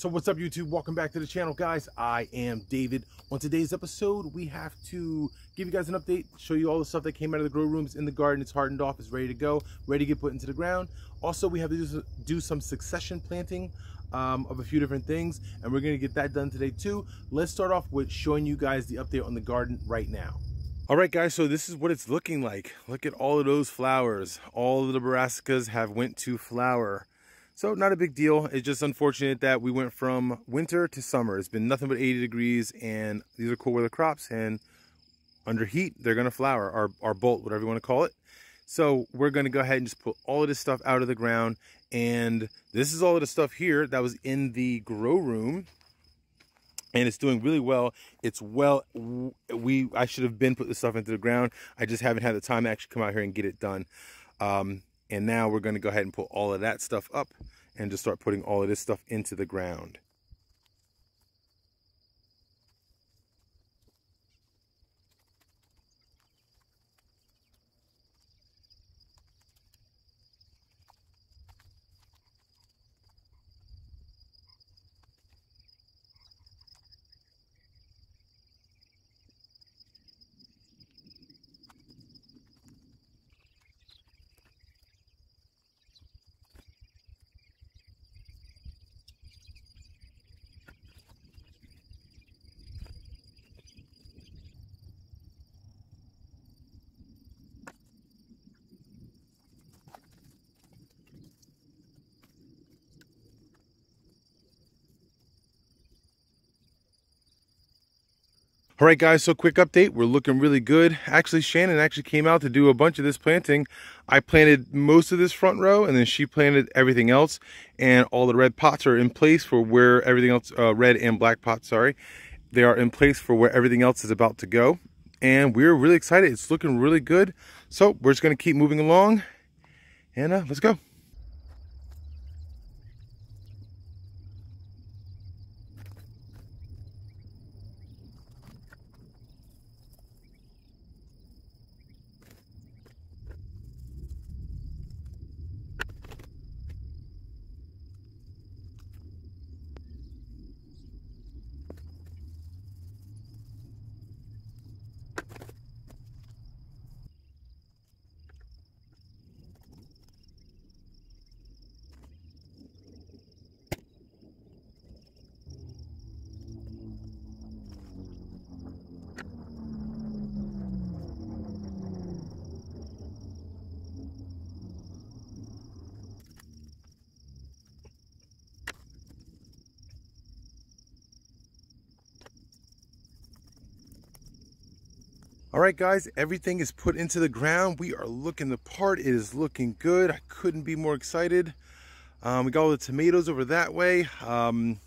So what's up, YouTube? Welcome back to the channel, guys. I am David. On today's episode, we have to give you guys an update, show you all the stuff that came out of the grow rooms in the garden. It's hardened off, it's ready to go, ready to get put into the ground. Also, we have to do some succession planting of a few different things, and we're going to get that done today too. Let's start off with showing you guys the update on the garden right now. All right, guys, so this is what it's looking like. Look at all of those flowers. All of the brassicas have went to flower. So not a big deal. It's just unfortunate that we went from winter to summer. It's been nothing but 80 degrees, and these are cool weather crops, and under heat, they're gonna flower, or bolt, whatever you wanna call it. So we're gonna go ahead and just put all of this stuff out of the ground, and this is all of the stuff here that was in the grow room, and it's doing really well. It's I should have been put this stuff into the ground. I just haven't had the time to actually come out here and get it done. And now we're going to go ahead and pull all of that stuff up and just start putting all of this stuff into the ground. All right, guys, so quick update. We're looking really good. Actually, Shannon actually came out to do a bunch of this planting. I planted most of this front row, and then she planted everything else. And all the red pots are in place for where everything else, red and black pots, sorry. They are in place for where everything else is about to go. And we're really excited. It's looking really good. So we're just going to keep moving along. And let's go. All right, guys, everything is put into the ground. We are looking the part. It is looking good. I couldn't be more excited. We got all the tomatoes over that way. Hot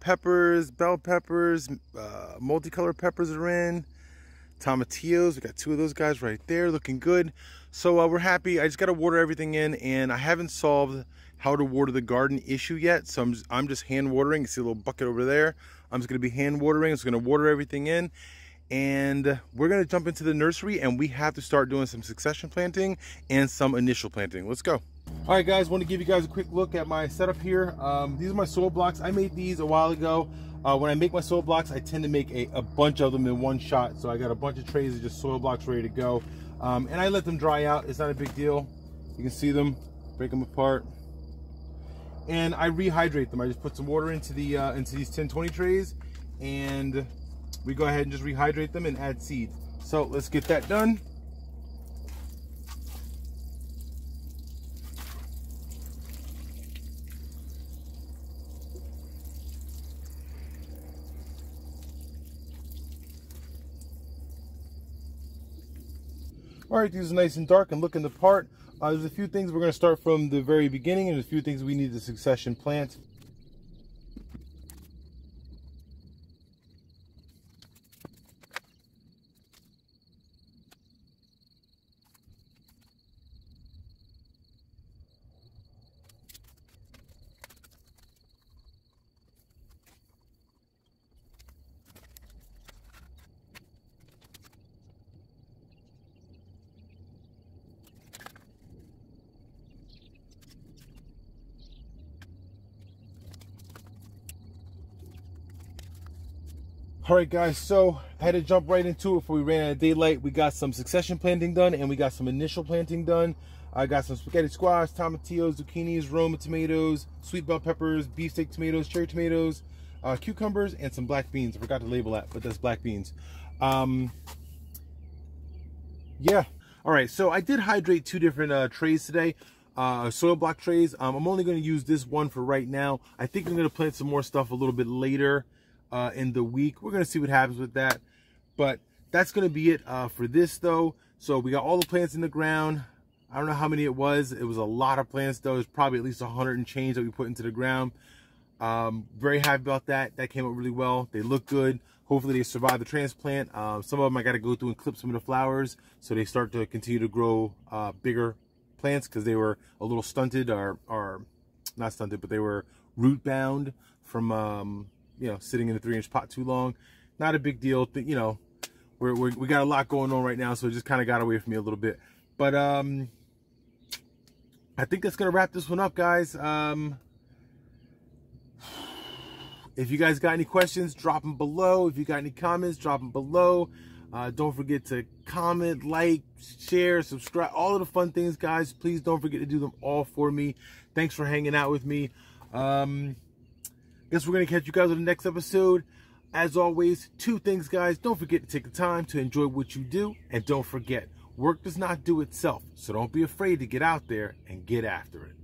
peppers, bell peppers, multicolored peppers are in. Tomatillos, we got two of those guys right there, looking good. So we're happy. I just got to water everything in, and I haven't solved how to water the garden issue yet. So I'm just hand watering. You see a little bucket over there. I'm just going to be hand watering. It's going to water everything in. And we're going to jump into the nursery, and we have to start doing some succession planting and some initial planting. Let's go. All right, guys, want to give you guys a quick look at my setup here. These are my soil blocks. I made these a while ago. When I make my soil blocks, I tend to make a bunch of them in one shot. So I got a bunch of trays of just soil blocks ready to go. And I let them dry out. It's not a big deal. You can see them, break them apart. And I rehydrate them. I just put some water into the into these 10-20 trays, and we go ahead and just rehydrate them and add seed. So let's get that done. All right, these are nice and dark and looking the part. There's a few things we're going to start from the very beginning, and a few things we need to succession plant. All right, guys, so I had to jump right into it before we ran out of daylight. We got some succession planting done, and we got some initial planting done. I got some spaghetti squash, tomatillos, zucchinis, Roma tomatoes, sweet bell peppers, beefsteak tomatoes, cherry tomatoes, cucumbers, and some black beans. I forgot to label that, but that's black beans. Yeah. All right, so I did hydrate 2 different trays today, soil block trays. I'm only going to use this one for right now. I think I'm going to plant some more stuff a little bit later in the week. We're going to see what happens with that, but that's going to be it for this though. So we got all the plants in the ground. I don't know how many it was. It was a lot of plants though. It's probably at least 100 and change that we put into the ground. Very happy about that. That came out really well. They look good. Hopefully they survive the transplant. Some of them I got to go through and clip some of the flowers so they start to continue to grow bigger plants, because they were a little stunted, or not stunted, but they were root bound from you know, sitting in a 3-inch pot too long. Not a big deal. You know, we got a lot going on right now, so it just kind of got away from me a little bit. But I think that's gonna wrap this one up, guys. If you guys got any questions, drop them below. If you got any comments, drop them below. Don't forget to comment, like, share, subscribe, all of the fun things, guys. Please don't forget to do them all for me. Thanks for hanging out with me. Guess we're going to catch you guys on the next episode. As always, 2 things, guys. Don't forget to take the time to enjoy what you do. And don't forget, work does not do itself. So don't be afraid to get out there and get after it.